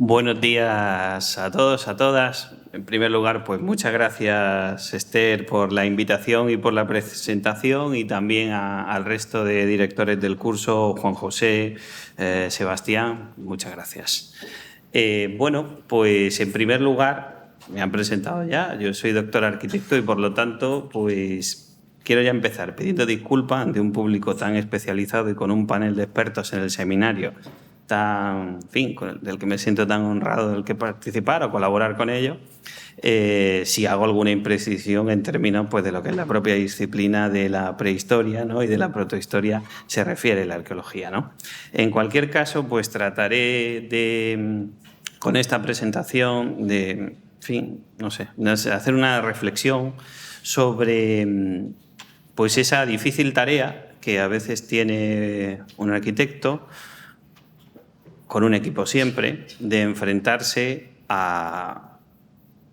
Buenos días a todos, a todas. En primer lugar, pues muchas gracias, Esther, por la invitación y por la presentación, y también al resto de directores del curso, Juan José, Sebastián, muchas gracias. Bueno, pues en primer lugar, me han presentado ya, yo soy doctor arquitecto y por lo tanto, pues quiero ya empezar pidiendo disculpas ante un público tan especializado y con un panel de expertos en el seminario en fin, del que me siento tan honrado del que participar o colaborar con ello, si hago alguna imprecisión en términos pues, de lo que es la propia disciplina de la prehistoria, ¿no? Y de la protohistoria se refiere la arqueología, ¿no? En cualquier caso, pues trataré de, con esta presentación, de, en fin, no sé, hacer una reflexión sobre pues esa difícil tarea que a veces tiene un arquitecto, con un equipo siempre, de enfrentarse a,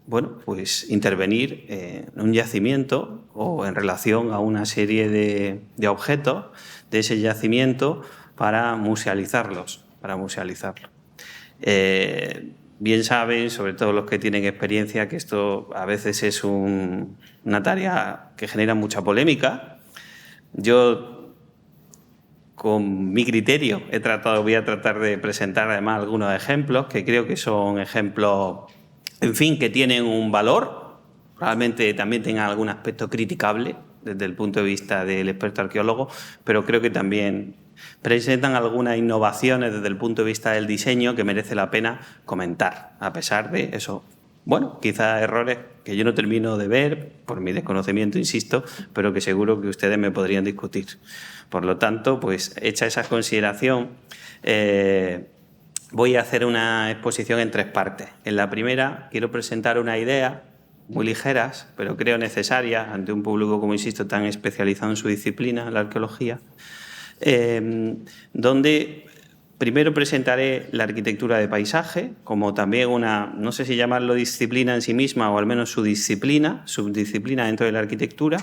bueno, pues intervenir en un yacimiento o en relación a una serie de objetos de ese yacimiento para musealizarlos. Bien saben, sobre todo los que tienen experiencia, que esto a veces es una tarea que genera mucha polémica. Yo, con mi criterio, voy a tratar de presentar además algunos ejemplos que creo que son ejemplos, en fin, que tienen un valor, probablemente también tengan algún aspecto criticable desde el punto de vista del experto arqueólogo, pero creo que también presentan algunas innovaciones desde el punto de vista del diseño que merece la pena comentar, a pesar de eso. Bueno, quizás errores que yo no termino de ver por mi desconocimiento, insisto, pero que seguro que ustedes me podrían discutir. Por lo tanto, pues hecha esa consideración, voy a hacer una exposición en 3 partes. En la primera quiero presentar una idea muy ligeras, pero creo necesarias ante un público, como insisto, tan especializado en su disciplina, la arqueología, donde primero presentaré la arquitectura de paisaje como también una, no sé si llamarlo disciplina en sí misma o al menos subdisciplina dentro de la arquitectura.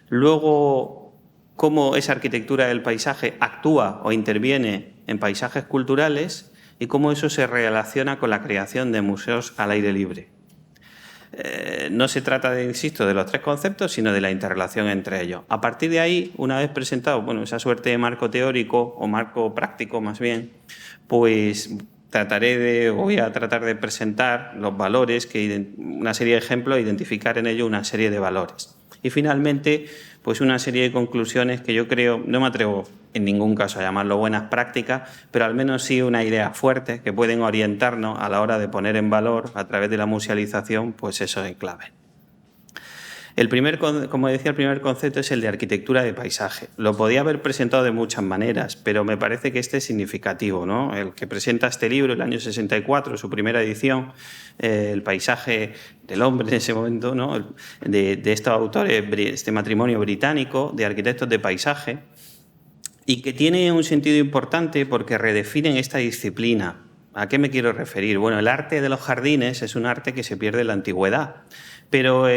Luego, cómo esa arquitectura del paisaje actúa o interviene en paisajes culturales y cómo eso se relaciona con la creación de museos al aire libre. No se trata, insisto, de los 3 conceptos, sino de la interrelación entre ellos. A partir de ahí, una vez presentado esa suerte de marco teórico o marco práctico más bien, pues voy a tratar de presentar los valores, una serie de ejemplos, identificar en ello una serie de valores. Y finalmente, pues una serie de conclusiones que yo creo, no me atrevo en ningún caso a llamarlo buenas prácticas, pero al menos sí una idea fuerte que pueden orientarnos a la hora de poner en valor, a través de la musealización, pues eso es clave. Como decía, el primer concepto es el de arquitectura de paisaje. Lo podía haber presentado de muchas maneras, pero me parece que este es significativo, ¿no? El que presenta este libro, el año 64, su primera edición, el paisaje del hombre en ese momento, ¿no? de estos autores, este matrimonio británico de arquitectos de paisaje, y que tiene un sentido importante porque redefinen esta disciplina. ¿A qué me quiero referir? Bueno, el arte de los jardines es un arte que se pierde en la antigüedad, pero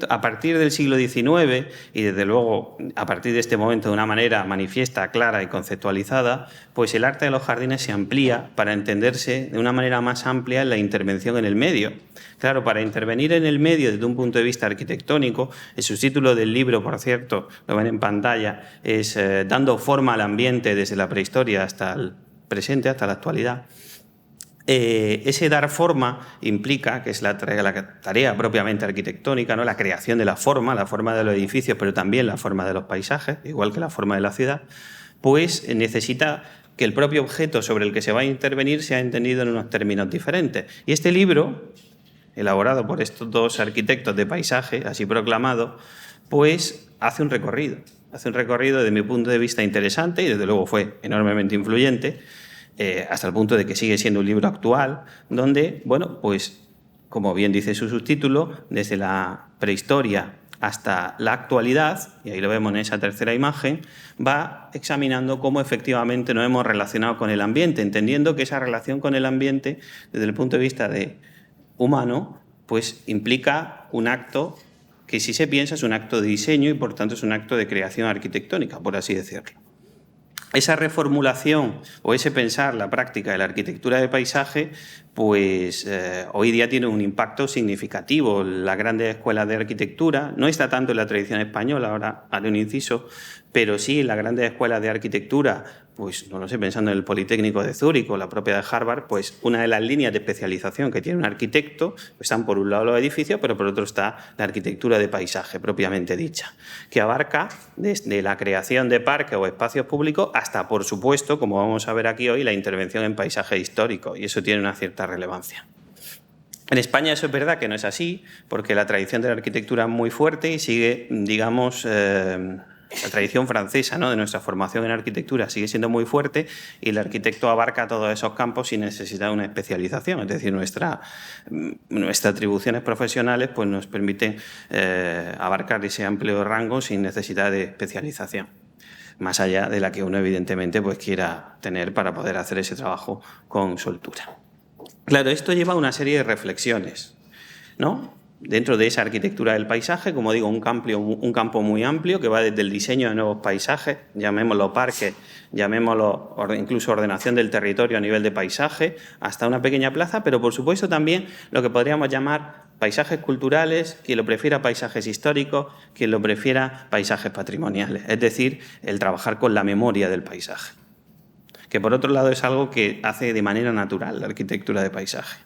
a partir del siglo XIX, y desde luego a partir de este momento de una manera manifiesta, clara y conceptualizada, pues el arte de los jardines se amplía para entenderse de una manera más amplia en la intervención en el medio. Claro, para intervenir en el medio desde un punto de vista arquitectónico, el subtítulo del libro, por cierto, lo ven en pantalla, es Dando forma al ambiente desde la prehistoria hasta el presente, hasta la actualidad. Ese dar forma implica, que es la tarea propiamente arquitectónica, ¿no? La creación de la forma de los edificios, pero también la forma de los paisajes, igual que la forma de la ciudad, pues necesita que el propio objeto sobre el que se va a intervenir sea entendido en unos términos diferentes. Y este libro, elaborado por estos 2 arquitectos de paisaje, así proclamado, pues hace un recorrido desde mi punto de vista interesante y desde luego fue enormemente influyente, hasta el punto de que sigue siendo un libro actual, donde, bueno, pues, como bien dice su subtítulo, desde la prehistoria hasta la actualidad, y ahí lo vemos en esa tercera imagen, va examinando cómo efectivamente nos hemos relacionado con el ambiente, entendiendo que esa relación con el ambiente, desde el punto de vista humano, pues implica un acto que, si se piensa, es un acto de diseño y, por tanto, es un acto de creación arquitectónica, por así decirlo. Esa reformulación o ese pensar la práctica de la arquitectura de paisaje pues hoy día tiene un impacto significativo. Las grandes escuelas de arquitectura, no está tanto en la tradición española, ahora haré un inciso, pero sí en las grandes escuelas de arquitectura, pues no lo sé, pensando en el Politécnico de Zúrich o la propia de Harvard, pues una de las líneas de especialización que tiene un arquitecto, pues están por un lado los edificios, pero por otro está la arquitectura de paisaje propiamente dicha, que abarca desde la creación de parques o espacios públicos hasta, por supuesto, como vamos a ver aquí hoy, la intervención en paisaje histórico, y eso tiene una cierta relevancia. En España eso es verdad que no es así, porque la tradición de la arquitectura es muy fuerte y sigue, digamos, la tradición francesa, ¿no?, de nuestra formación en arquitectura sigue siendo muy fuerte, y el arquitecto abarca todos esos campos sin necesidad de una especialización. Es decir, nuestras atribuciones profesionales pues, nos permiten abarcar ese amplio rango sin necesidad de especialización, más allá de la que uno evidentemente pues, quiera tener para poder hacer ese trabajo con soltura. Claro, esto lleva a una serie de reflexiones, ¿no? Dentro de esa arquitectura del paisaje, como digo, un campo muy amplio que va desde el diseño de nuevos paisajes, llamémoslo parques, llamémoslo incluso ordenación del territorio a nivel de paisaje, hasta una pequeña plaza, pero por supuesto también lo que podríamos llamar paisajes culturales, quien lo prefiera paisajes históricos, quien lo prefiera paisajes patrimoniales, es decir, el trabajar con la memoria del paisaje, que por otro lado es algo que hace de manera natural la arquitectura de paisaje.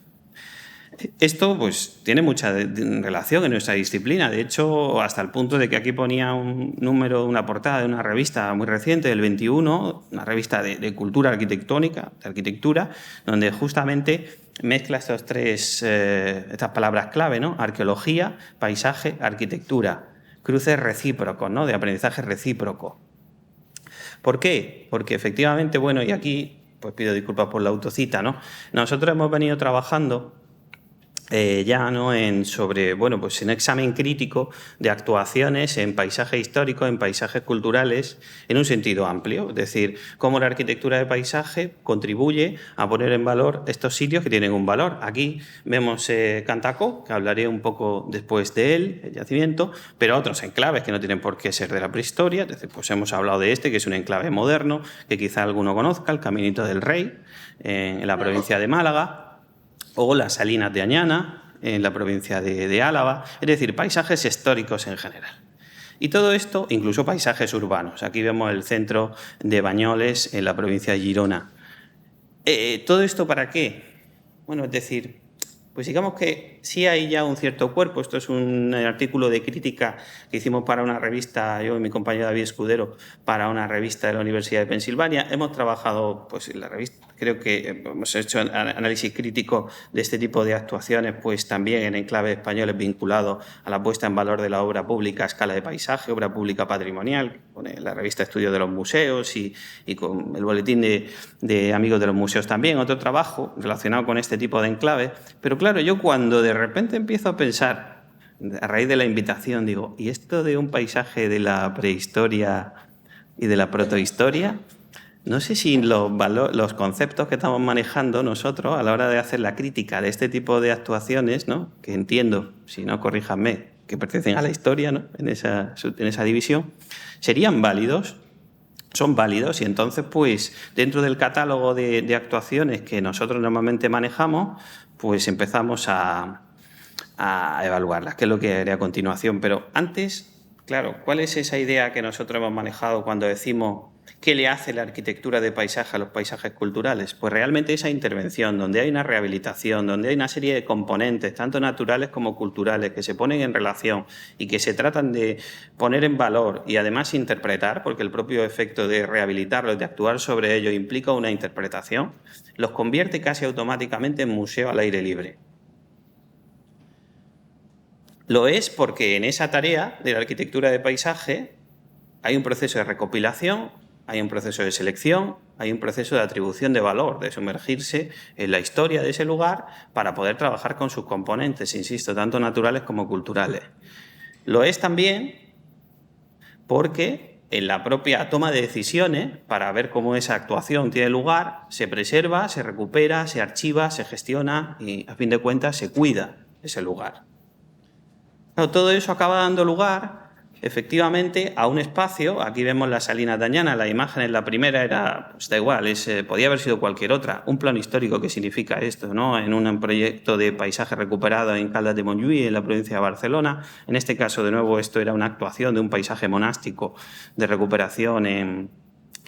Esto pues, tiene mucha relación en nuestra disciplina, de hecho, hasta el punto de que aquí ponía un número, una portada de una revista muy reciente, del 21, una revista de cultura arquitectónica, de arquitectura, donde justamente mezcla estas palabras clave, ¿no? Arqueología, paisaje, arquitectura, cruces recíprocos, ¿no?, de aprendizaje recíproco. ¿Por qué? Porque efectivamente, bueno, y aquí pues pido disculpas por la autocita, ¿no? Nosotros hemos venido trabajando ya no sobre un examen crítico de actuaciones en paisaje histórico, en paisajes culturales, en un sentido amplio, es decir, cómo la arquitectura de paisaje contribuye a poner en valor estos sitios que tienen un valor. Aquí vemos Cantacó, que hablaré un poco después de él, el yacimiento, pero otros enclaves que no tienen por qué ser de la prehistoria. Es decir, pues hemos hablado de este, que es un enclave moderno, que quizá alguno conozca, el Caminito del Rey, en la provincia de Málaga, o las Salinas de Añana, en la provincia de Álava, es decir, paisajes históricos en general. Y todo esto, incluso paisajes urbanos. Aquí vemos el centro de Bañoles, en la provincia de Girona. ¿Todo esto para qué? Bueno, es decir, pues digamos que sí hay ya un cierto cuerpo. Esto es un artículo de crítica que hicimos para una revista, yo y mi compañero David Escudero, para una revista de la Universidad de Pensilvania. Hemos trabajado pues, en la revista, creo que hemos hecho análisis crítico de este tipo de actuaciones, pues también en enclaves españoles vinculados a la puesta en valor de la obra pública a escala de paisaje, obra pública patrimonial, con la revista Estudio de los Museos y con el boletín de Amigos de los Museos también, otro trabajo relacionado con este tipo de enclaves. Pero claro, yo cuando de repente empiezo a pensar, a raíz de la invitación, digo, ¿y esto de un paisaje de la prehistoria y de la protohistoria? No sé si los conceptos que estamos manejando nosotros a la hora de hacer la crítica de este tipo de actuaciones, ¿no?, que entiendo, si no corríjanme, que pertenecen a la historia, ¿no?, en esa división, serían válidos. Son válidos y entonces, pues, dentro del catálogo de actuaciones que nosotros normalmente manejamos, pues empezamos a evaluarlas, que es lo que haré a continuación. Pero antes, claro, ¿cuál es esa idea que nosotros hemos manejado cuando decimos qué le hace la arquitectura de paisaje a los paisajes culturales? Pues realmente esa intervención, donde hay una rehabilitación, donde hay una serie de componentes, tanto naturales como culturales, que se ponen en relación y que se tratan de poner en valor y además interpretar, porque el propio efecto de rehabilitarlos, de actuar sobre ellos, implica una interpretación, los convierte casi automáticamente en museo al aire libre. Lo es porque en esa tarea de la arquitectura de paisaje hay un proceso de recopilación, hay un proceso de selección, hay un proceso de atribución de valor, de sumergirse en la historia de ese lugar para poder trabajar con sus componentes, insisto, tanto naturales como culturales. Lo es también porque en la propia toma de decisiones, para ver cómo esa actuación tiene lugar, se preserva, se recupera, se archiva, se gestiona y, a fin de cuentas, se cuida ese lugar. Todo eso acaba dando lugar efectivamente a un espacio. Aquí vemos las Salinas de Añana, la imagen en la primera era, pues da igual, podía haber sido cualquier otra. Un plano histórico, ¿qué significa esto, ¿no? En un proyecto de paisaje recuperado en Caldas de Montjuïc, en la provincia de Barcelona. En este caso, de nuevo, esto era una actuación de un paisaje monástico de recuperación en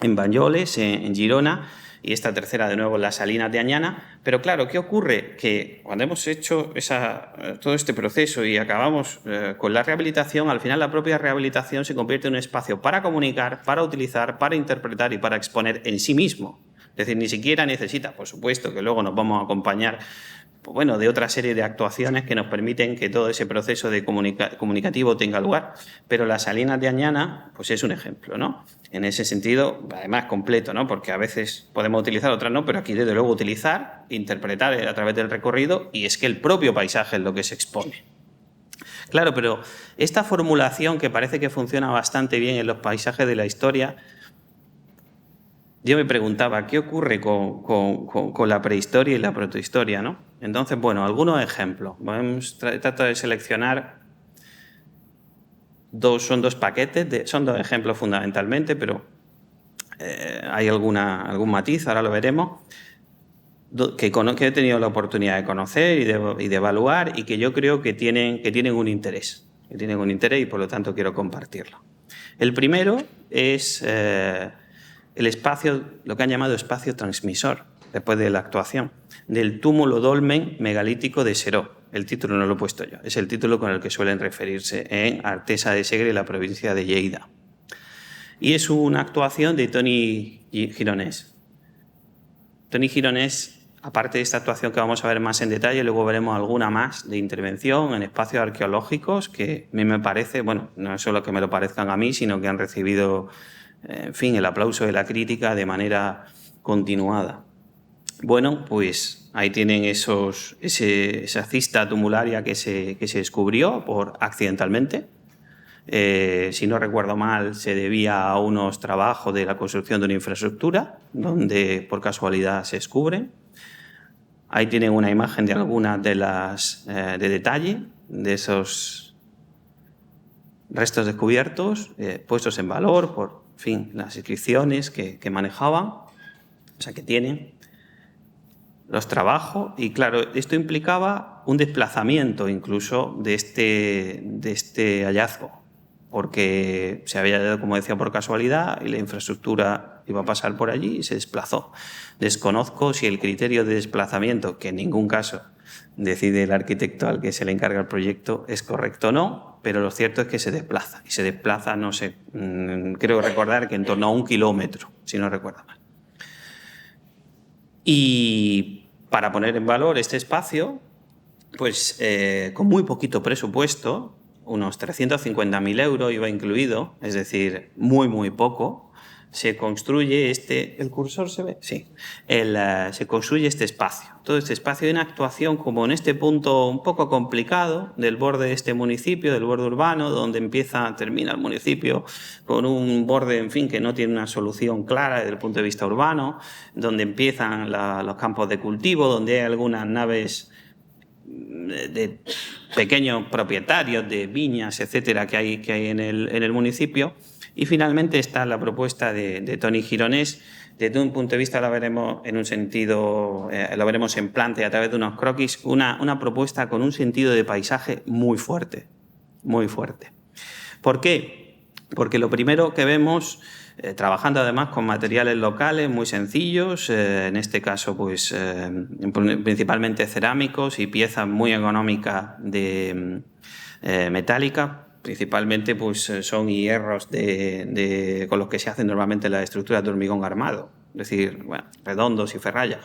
Banyoles, en Girona. Y esta tercera, de nuevo, las Salinas de Añana. Pero claro, ¿qué ocurre? Que cuando hemos hecho todo este proceso y acabamos con la rehabilitación, al final la propia rehabilitación se convierte en un espacio para comunicar, para utilizar, para interpretar y para exponer en sí mismo. Es decir, ni siquiera necesita, por supuesto, que luego nos vamos a acompañar de otra serie de actuaciones que nos permiten que todo ese proceso de comunicativo tenga lugar. Pero las Salinas de Añana, pues es un ejemplo, ¿no? En ese sentido, además completo, ¿no? Porque a veces podemos utilizar, otras no, pero aquí desde luego utilizar, interpretar a través del recorrido, y es que el propio paisaje es lo que se expone. Claro, pero esta formulación que parece que funciona bastante bien en los paisajes de la historia, yo me preguntaba, ¿qué ocurre con la prehistoria y la protohistoria, ¿no? Entonces, bueno, algunos ejemplos. Trato de seleccionar son dos paquetes, son dos ejemplos fundamentalmente, pero hay algún matiz, ahora lo veremos, que he tenido la oportunidad de conocer y de evaluar, y que yo creo que tienen un interés. Y por lo tanto quiero compartirlo. El primero es el espacio, lo que han llamado espacio transmisor, después de la actuación, del túmulo dolmen megalítico de Seró. El título no lo he puesto yo, es el título con el que suelen referirse en Artesa de Segre, la provincia de Lleida. Y es una actuación de Toni Gironès. Toni Gironès, aparte de esta actuación que vamos a ver más en detalle, luego veremos alguna más de intervención en espacios arqueológicos que a mí me parece, bueno, no es solo que me lo parezcan a mí, sino que han recibido, en fin, el aplauso de la crítica de manera continuada. Bueno, pues ahí tienen esa cista tumularia que se descubrió accidentalmente. Si no recuerdo mal, se debía a unos trabajos de la construcción de una infraestructura, donde por casualidad se descubren. Ahí tienen una imagen de algunas de detalle de esos restos descubiertos, puestos en valor por, en fin, las inscripciones que manejaban, o sea, que tienen los trabajos. Y claro, esto implicaba un desplazamiento incluso de este hallazgo, porque se había hallado, como decía, por casualidad, y la infraestructura iba a pasar por allí y se desplazó. Desconozco si el criterio de desplazamiento, que en ningún caso decide el arquitecto al que se le encarga el proyecto, es correcto o no, pero lo cierto es que se desplaza. Y se desplaza, no sé, creo recordar que en torno a 1 kilómetro, si no recuerdo mal. Y para poner en valor este espacio, pues con muy poquito presupuesto, unos 350.000 euros iba incluido, es decir, muy poco, se construye ¿el cursor se ve? Sí. Se construye este espacio. Todo este espacio de una actuación como en este punto un poco complicado del borde de este municipio, del borde urbano, donde termina el municipio con un borde, en fin, que no tiene una solución clara desde el punto de vista urbano, donde empiezan los campos de cultivo, donde hay algunas naves de pequeños propietarios de viñas, etcétera, que hay en el municipio. Y finalmente está la propuesta de Toni Gironès. Desde un punto de vista la veremos en un sentido, lo veremos en planta y a través de unos croquis, una propuesta con un sentido de paisaje muy fuerte, muy fuerte. ¿Por qué? Porque lo primero que vemos, trabajando además con materiales locales muy sencillos, en este caso pues principalmente cerámicos y piezas muy económicas de metálica, principalmente pues son hierros con los que se hacen normalmente las estructuras de hormigón armado, es decir, bueno, redondos y ferralla.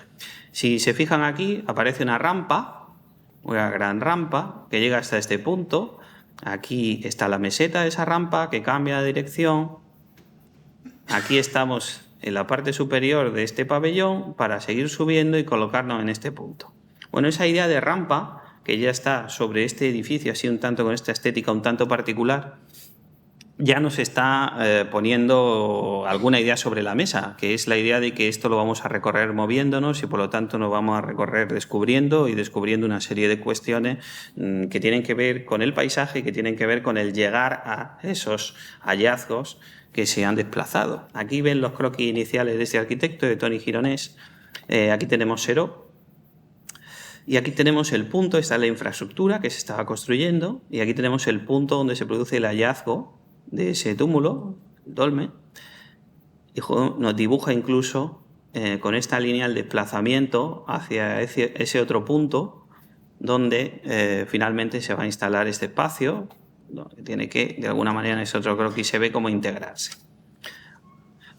Si se fijan aquí, aparece una rampa, una gran rampa que llega hasta este punto. Aquí está la meseta de esa rampa que cambia de dirección. Aquí estamos en la parte superior de este pabellón para seguir subiendo y colocarnos en este punto. Bueno, esa idea de rampa, que ya está sobre este edificio, así un tanto con esta estética un tanto particular, ya nos está poniendo alguna idea sobre la mesa, que es la idea de que esto lo vamos a recorrer moviéndonos y por lo tanto nos vamos a recorrer descubriendo una serie de cuestiones que tienen que ver con el paisaje, que tienen que ver con el llegar a esos hallazgos que se han desplazado. Aquí ven los croquis iniciales de este arquitecto, de Toni Gironès. Aquí tenemos Seró. Y aquí tenemos el punto, esta es la infraestructura que se estaba construyendo, y aquí tenemos el punto donde se produce el hallazgo de ese túmulo, el dolmen, y nos dibuja incluso con esta línea el desplazamiento hacia ese otro punto donde finalmente se va a instalar este espacio, donde tiene que, de alguna manera, en ese otro croquis se ve cómo integrarse.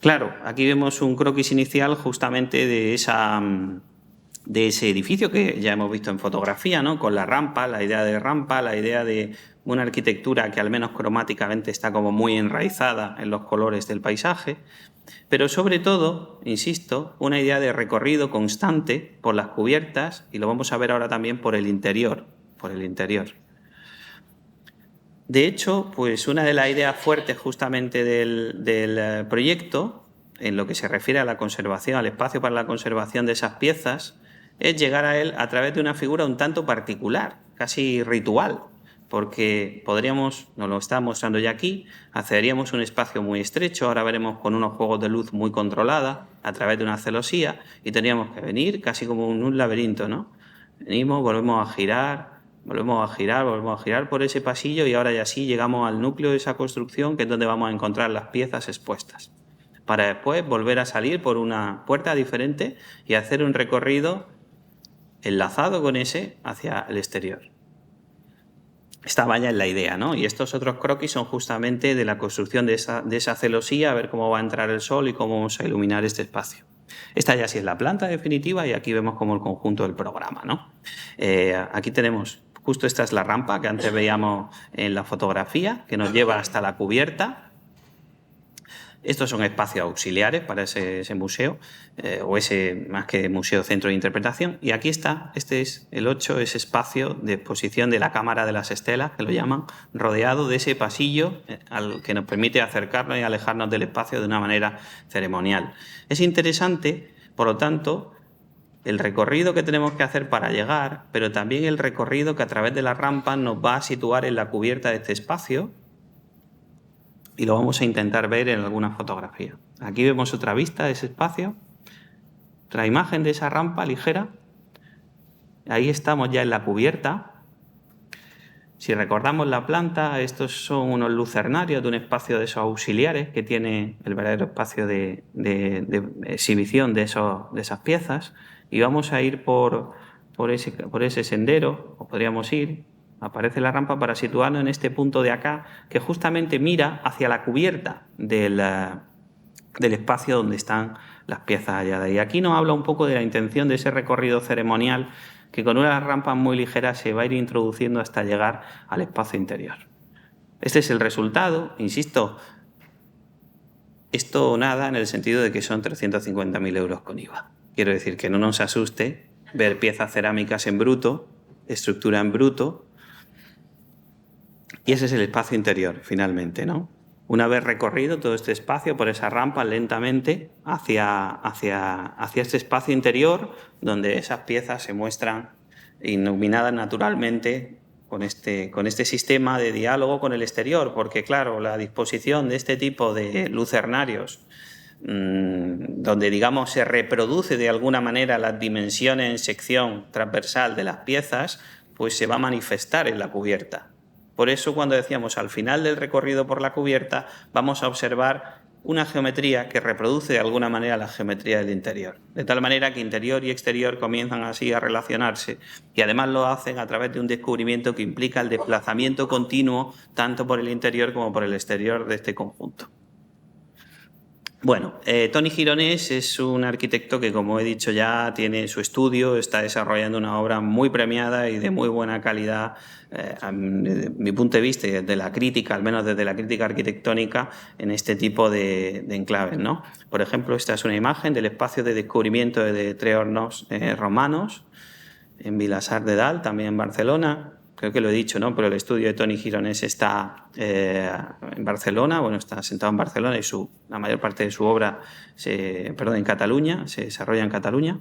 Claro, aquí vemos un croquis inicial justamente de ese edificio que ya hemos visto en fotografía, ¿no? Con la rampa, la idea de una arquitectura que al menos cromáticamente está como muy enraizada en los colores del paisaje, pero sobre todo, insisto, una idea de recorrido constante por las cubiertas, y lo vamos a ver ahora también por el interior. De hecho, pues una de las ideas fuertes justamente del proyecto, en lo que se refiere a la conservación, al espacio para la conservación de esas piezas, es llegar a él a través de una figura un tanto particular, casi ritual, porque podríamos, nos lo está mostrando ya aquí, accederíamos a un espacio muy estrecho, ahora veremos con unos juegos de luz muy controlada, a través de una celosía, y tendríamos que venir casi como en un laberinto, ¿no? Venimos, volvemos a girar por ese pasillo, y ahora ya sí llegamos al núcleo de esa construcción, que es donde vamos a encontrar las piezas expuestas, para después volver a salir por una puerta diferente y hacer un recorrido enlazado con ese hacia el exterior. Esta valla es la idea, ¿no? Y estos otros croquis son justamente de la construcción de esa celosía, a ver cómo va a entrar el sol y cómo vamos a iluminar este espacio. Esta ya sí es la planta definitiva, y aquí vemos como el conjunto del programa, ¿no? Aquí tenemos, justo esta es la rampa que antes veíamos en la fotografía, que nos lleva hasta la cubierta. Estos son espacios auxiliares para ese museo, o ese, más que museo, centro de interpretación. Y aquí está, este es el 8, ese espacio de exposición de la Cámara de las Estelas, que lo llaman, rodeado de ese pasillo al que nos permite acercarnos y alejarnos del espacio de una manera ceremonial. Es interesante, por lo tanto, el recorrido que tenemos que hacer para llegar, pero también el recorrido que a través de las rampas nos va a situar en la cubierta de este espacio, y lo vamos a intentar ver en alguna fotografía. Aquí vemos otra vista de ese espacio, otra imagen de esa rampa ligera. Ahí estamos ya en la cubierta. Si recordamos la planta, estos son unos lucernarios de un espacio de esos auxiliares que tiene el verdadero espacio de exhibición de esas piezas, y vamos a ir por ese sendero, o podríamos ir. Aparece la rampa para situarnos en este punto de acá, que justamente mira hacia la cubierta del espacio donde están las piezas halladas. Y aquí nos habla un poco de la intención de ese recorrido ceremonial, que con unas rampas muy ligeras se va a ir introduciendo hasta llegar al espacio interior. Este es el resultado, insisto, esto nada en el sentido de que son 350.000 euros con IVA. Quiero decir que no nos asuste ver piezas cerámicas en bruto, estructura en bruto. Y ese es el espacio interior, finalmente, ¿no? Una vez recorrido todo este espacio por esa rampa lentamente hacia este espacio interior, donde esas piezas se muestran iluminadas naturalmente con este sistema de diálogo con el exterior, porque claro, la disposición de este tipo de lucernarios, donde digamos se reproduce de alguna manera las dimensiones en sección transversal de las piezas, pues se va a manifestar en la cubierta. Por eso, cuando decíamos al final del recorrido por la cubierta, vamos a observar una geometría que reproduce de alguna manera la geometría del interior. De tal manera que interior y exterior comienzan así a relacionarse, y además lo hacen a través de un descubrimiento que implica el desplazamiento continuo tanto por el interior como por el exterior de este conjunto. Bueno, Toni Gironès es un arquitecto que, como he dicho ya, tiene su estudio, está desarrollando una obra muy premiada y de muy buena calidad, desde mi punto de vista y desde la crítica, al menos desde la crítica arquitectónica, en este tipo de enclaves, ¿no? Por ejemplo, esta es una imagen del espacio de descubrimiento de tres hornos romanos en Vilassar de Dalt, también en Barcelona. creo que lo he dicho, ¿no? Pero el estudio de Toni Gironès está en Barcelona, bueno, está sentado en Barcelona y la mayor parte de su obra, en Cataluña, se desarrolla en Cataluña.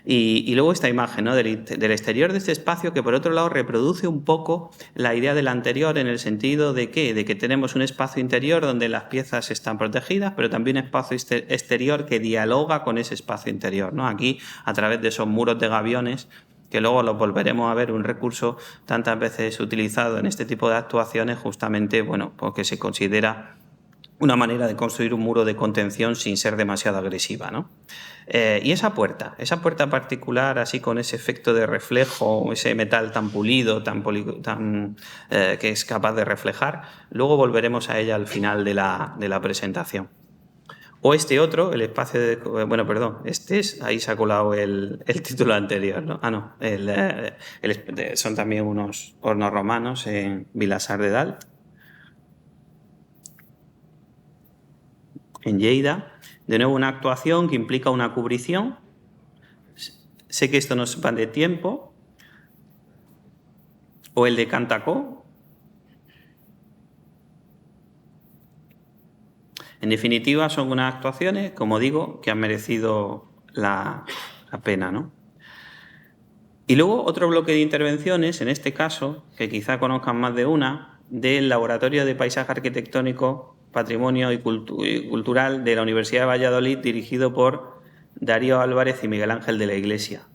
Y luego esta imagen, ¿no? del exterior de este espacio, que por otro lado reproduce un poco la idea del anterior, en el sentido de que tenemos un espacio interior donde las piezas están protegidas, pero también un espacio exterior que dialoga con ese espacio interior, ¿no? Aquí, a través de esos muros de gaviones, que luego los volveremos a ver, un recurso tantas veces utilizado en este tipo de actuaciones, justamente, bueno, porque se considera una manera de construir un muro de contención sin ser demasiado agresiva, ¿no? Y esa puerta particular, así con ese efecto de reflejo, ese metal tan pulido, que es capaz de reflejar, luego volveremos a ella al final de la presentación. O este otro, el espacio de... Bueno, perdón, ahí se ha colado el título anterior, ¿no? No, son también unos hornos romanos en Vilassar de Dalt, en Lleida. De nuevo, una actuación que implica una cubrición. Sé que esto nos va de tiempo. O el de Cantacó. En definitiva, son unas actuaciones, como digo, que han merecido la pena, ¿no? Y luego otro bloque de intervenciones, en este caso, que quizá conozcan más de una, del Laboratorio de Paisaje Arquitectónico, Patrimonio y Cultural de la Universidad de Valladolid, dirigido por Darío Álvarez y Miguel Ángel de la Iglesia.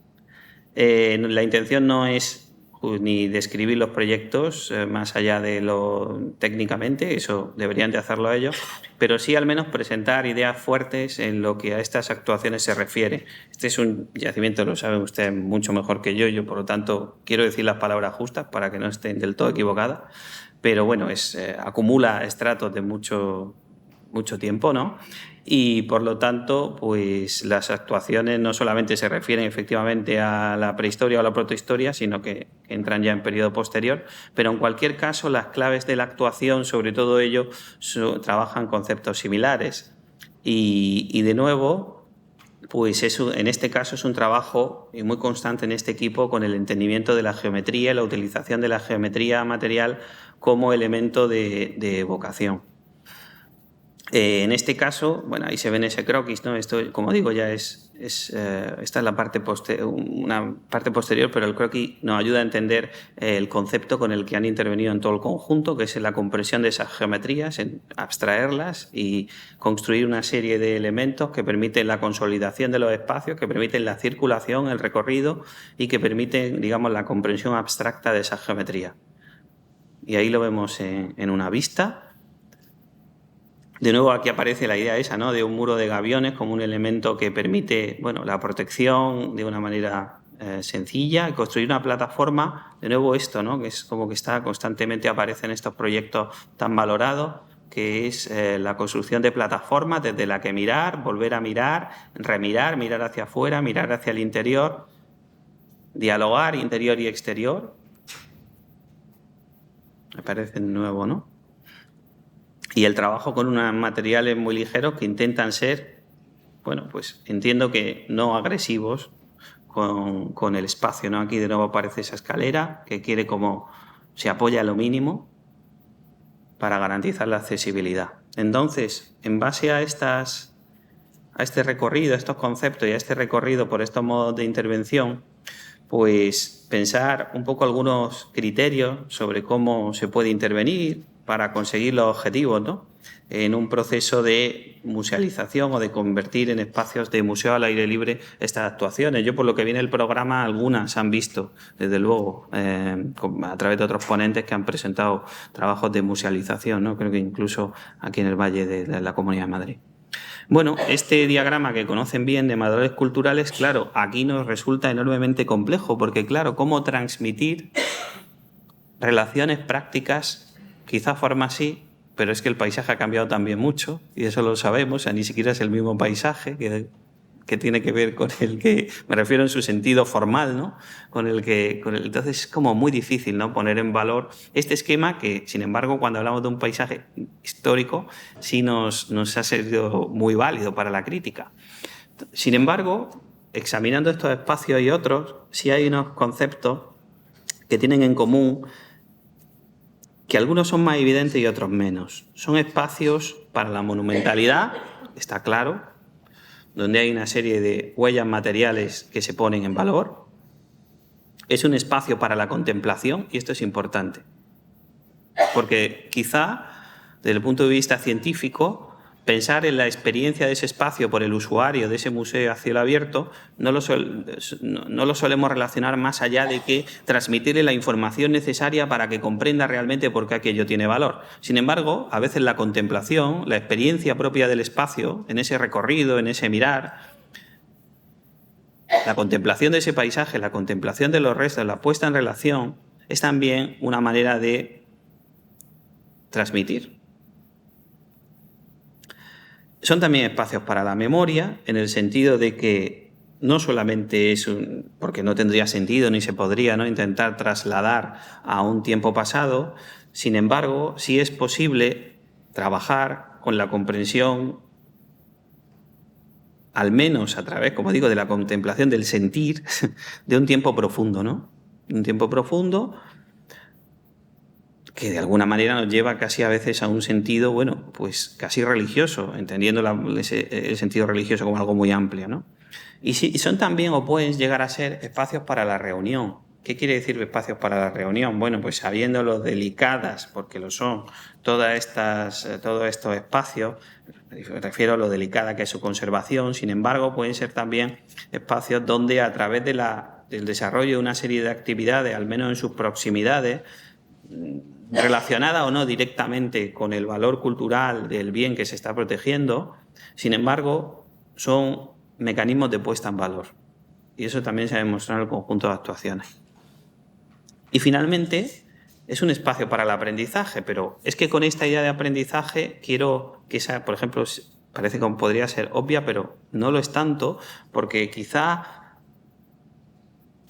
La intención no es ni describir los proyectos más allá de lo técnicamente, eso deberían de hacerlo ellos, pero sí al menos presentar ideas fuertes en lo que a estas actuaciones se refiere. Este es un yacimiento, lo saben ustedes mucho mejor que yo por lo tanto quiero decir las palabras justas para que no estén del todo equivocadas, pero bueno, acumula estratos de mucho tiempo, ¿no? Y por lo tanto, pues las actuaciones no solamente se refieren efectivamente a la prehistoria o la protohistoria, sino que entran ya en periodo posterior, pero en cualquier caso las claves de la actuación, sobre todo ello, trabajan conceptos similares. Y de nuevo, pues eso, en este caso es un trabajo muy constante en este equipo con el entendimiento de la geometría y la utilización de la geometría material como elemento de evocación. En este caso, bueno, ahí se ve en ese croquis, ¿no? Esto, como digo, ya esta es la parte una parte posterior, pero el croquis nos ayuda a entender el concepto con el que han intervenido en todo el conjunto, que es la compresión de esas geometrías, en abstraerlas y construir una serie de elementos que permiten la consolidación de los espacios, que permiten la circulación, el recorrido y que permiten, digamos, la comprensión abstracta de esas geometrías. Y ahí lo vemos en una vista. De nuevo aquí aparece la idea esa, ¿no? De un muro de gaviones como un elemento que permite, bueno, la protección de una manera sencilla, construir una plataforma. De nuevo esto, ¿no? Que es como que constantemente aparece en estos proyectos tan valorados, que es la construcción de plataformas desde la que mirar, volver a mirar, remirar, mirar hacia afuera, mirar hacia el interior, dialogar interior y exterior. Me parece de nuevo, ¿no? Y el trabajo con unos materiales muy ligeros que intentan ser, bueno, pues entiendo que no agresivos con el espacio, ¿no? Aquí de nuevo aparece esa escalera que quiere como se apoya a lo mínimo para garantizar la accesibilidad. Entonces, en base a este recorrido, a estos conceptos y a este recorrido por estos modos de intervención, pues pensar un poco algunos criterios sobre cómo se puede intervenir para conseguir los objetivos, ¿no? En un proceso de musealización o de convertir en espacios de museo al aire libre estas actuaciones. Yo, por lo que viene el programa, algunas han visto, desde luego, a través de otros ponentes que han presentado trabajos de musealización, ¿no? Creo que incluso aquí en el Valle de la Comunidad de Madrid. Bueno, este diagrama que conocen bien de materiales culturales, claro, aquí nos resulta enormemente complejo, porque claro, cómo transmitir relaciones prácticas, quizá forma así, pero es que el paisaje ha cambiado también mucho, y eso lo sabemos, o sea, ni siquiera es el mismo paisaje que tiene que ver con el que, me refiero en su sentido formal, ¿no? Entonces es como muy difícil, ¿no? Poner en valor este esquema que, sin embargo, cuando hablamos de un paisaje histórico, sí nos ha sido muy válido para la crítica. Sin embargo, examinando estos espacios y otros, sí hay unos conceptos que tienen en común que algunos son más evidentes y otros menos. Son espacios para la monumentalidad, está claro, donde hay una serie de huellas materiales que se ponen en valor. Es un espacio para la contemplación, y esto es importante, porque quizá, desde el punto de vista científico, pensar en la experiencia de ese espacio por el usuario de ese museo a cielo abierto no lo solemos relacionar más allá de que transmitirle la información necesaria para que comprenda realmente por qué aquello tiene valor. Sin embargo, a veces la contemplación, la experiencia propia del espacio, en ese recorrido, en ese mirar, la contemplación de ese paisaje, la contemplación de los restos, la puesta en relación, es también una manera de transmitir. Son también espacios para la memoria, en el sentido de que no solamente es porque no tendría sentido ni se podría, ¿no?, intentar trasladar a un tiempo pasado. Sin embargo, sí es posible trabajar con la comprensión, al menos a través, como digo, de la contemplación, del sentir, de un tiempo profundo, ¿no? Un tiempo profundo que de alguna manera nos lleva casi a veces a un sentido, bueno, pues casi religioso, entendiendo el sentido religioso como algo muy amplio, ¿no? Y son también, o pueden llegar a ser, espacios para la reunión. ¿Qué quiere decir espacios para la reunión? Bueno, pues sabiendo lo delicadas, porque lo son, todos estos espacios, me refiero a lo delicada que es su conservación. Sin embargo, pueden ser también espacios donde, a través del desarrollo de una serie de actividades, al menos en sus proximidades, relacionada o no directamente con el valor cultural del bien que se está protegiendo, sin embargo, son mecanismos de puesta en valor. Y eso también se ha demostrado en el conjunto de actuaciones. Y finalmente, es un espacio para el aprendizaje, pero es que con esta idea de aprendizaje quiero que esa, por ejemplo, parece que podría ser obvia, pero no lo es tanto, porque quizá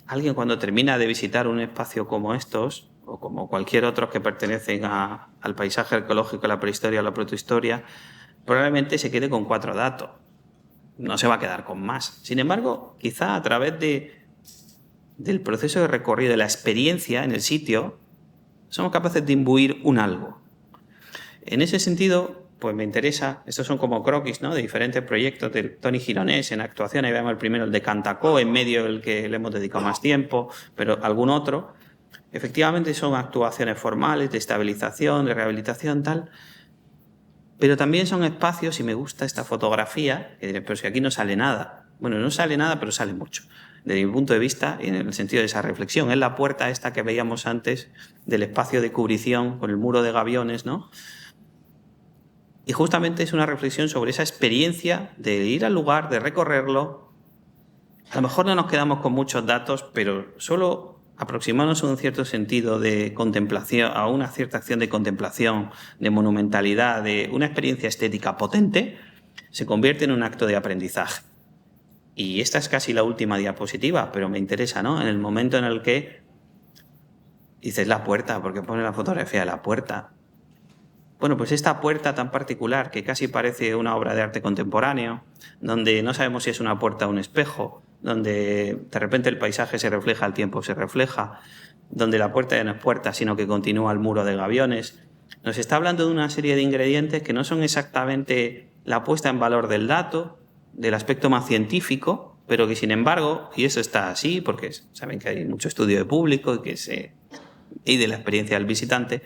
alguien, cuando termina de visitar un espacio como estos, o como cualquier otro que pertenecen al paisaje arqueológico, a la prehistoria o la protohistoria, probablemente se quede con 4 datos. No se va a quedar con más. Sin embargo, quizá a través del proceso de recorrido, de la experiencia en el sitio, somos capaces de imbuir un algo. En ese sentido, pues me interesa, estos son como croquis, ¿no?, de diferentes proyectos de Toni Gironès en actuación. Ahí vemos el primero, el de Cantacó, en medio del que le hemos dedicado más tiempo, pero algún otro. Efectivamente son actuaciones formales de estabilización, de rehabilitación, tal, pero también son espacios, y me gusta esta fotografía, que diré, pero si aquí no sale nada. Bueno, no sale nada, pero sale mucho. Desde mi punto de vista, y en el sentido de esa reflexión, es la puerta esta que veíamos antes del espacio de cubrición con el muro de gaviones, ¿no? Y justamente es una reflexión sobre esa experiencia de ir al lugar, de recorrerlo. A lo mejor no nos quedamos con muchos datos, pero solo aproximarnos a un cierto sentido de contemplación, a una cierta acción de contemplación, de monumentalidad, de una experiencia estética potente, se convierte en un acto de aprendizaje. Y esta es casi la última diapositiva, pero me interesa, ¿no? En el momento en el que dices la puerta, porque pone la fotografía de la puerta. Bueno, pues esta puerta tan particular, que casi parece una obra de arte contemporáneo, donde no sabemos si es una puerta o un espejo, donde de repente el paisaje se refleja, el tiempo se refleja, donde la puerta ya no es puerta, sino que continúa el muro de gaviones, nos está hablando de una serie de ingredientes que no son exactamente la puesta en valor del dato, del aspecto más científico, pero que sin embargo, y eso está así, porque saben que hay mucho estudio de público y de la experiencia del visitante,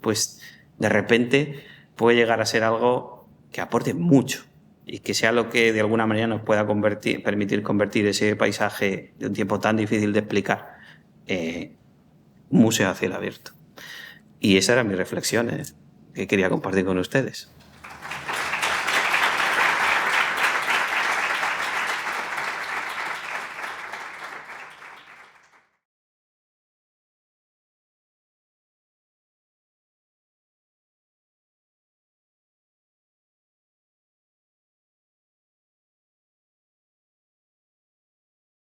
pues de repente puede llegar a ser algo que aporte mucho y que sea lo que de alguna manera nos pueda permitir convertir ese paisaje de un tiempo tan difícil de explicar en un museo a cielo abierto. Y esa era mi reflexión que quería compartir con ustedes.